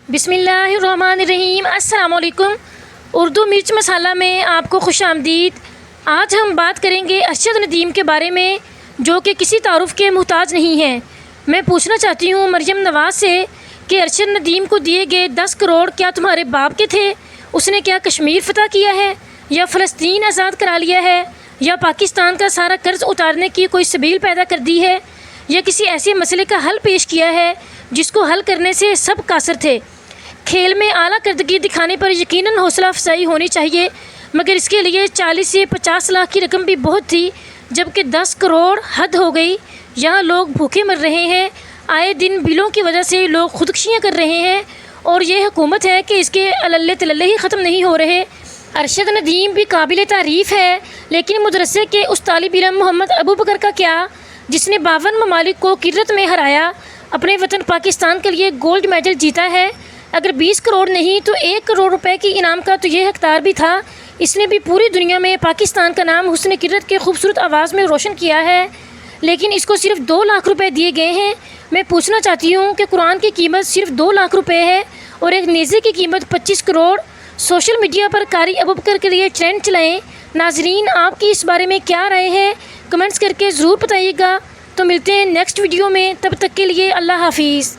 बिस्मिल्लाहिर्रहमानिर्रहीम। अस्सलाम वालेकुम। उर्दू मिर्च मसाला में आपको खुश आमदीद। आज हम बात करेंगे अरशद नदीम के बारे में, जो कि किसी तारुफ के मुहताज नहीं हैं। मैं पूछना चाहती हूँ मरियम नवाज़ से कि अरशद नदीम को दिए गए 10 करोड़ क्या तुम्हारे बाप के थे? उसने क्या कश्मीर फ़तह किया है, या फ़लस्तीन आज़ाद करा लिया है, या पाकिस्तान का सारा कर्ज़ उतारने की कोई सबील पैदा कर दी है, या किसी ऐसे मसले का हल पेश किया है जिसको हल करने से सब कासर थे? खेल में आला करदगी दिखाने पर यकीनन हौसला अफजाई होनी चाहिए, मगर इसके लिए 40 से 50 लाख की रकम भी बहुत थी, जबकि 10 करोड़ हद हो गई। यहाँ लोग भूखे मर रहे हैं, आए दिन बिलों की वजह से लोग खुदकुशियाँ कर रहे हैं, और ये हुकूमत है कि इसके अल्ले तल्ले ही ख़त्म नहीं हो रहे। अरशद नदीम भी काबिल तारीफ़ है, लेकिन मदरसे के उस तालिब इल्म मोहम्मद अबू बकर का क्या, जिसने 52 ममालिक को किर्रत में हराया, अपने वतन पाकिस्तान के लिए गोल्ड मेडल जीता है। अगर 20 करोड़ नहीं तो 1 करोड़ रुपए की इनाम का तो ये हकदार भी था। इसने भी पूरी दुनिया में पाकिस्तान का नाम हुस्न किरत के खूबसूरत आवाज़ में रोशन किया है, लेकिन इसको सिर्फ 2 लाख रुपए दिए गए हैं। मैं पूछना चाहती हूँ कि कुरान की कीमत सिर्फ 2 लाख रुपए है और एक नेज़े की कीमत 25 करोड़। सोशल मीडिया पर कारी अबू बकर के लिए ट्रेंड चलाएँ। नाजरीन, आपकी इस बारे में क्या राय है, कमेंट्स करके ज़रूर बताइएगा। तो मिलते हैं नेक्स्ट वीडियो में, तब तक के लिए अल्लाह हाफिज़।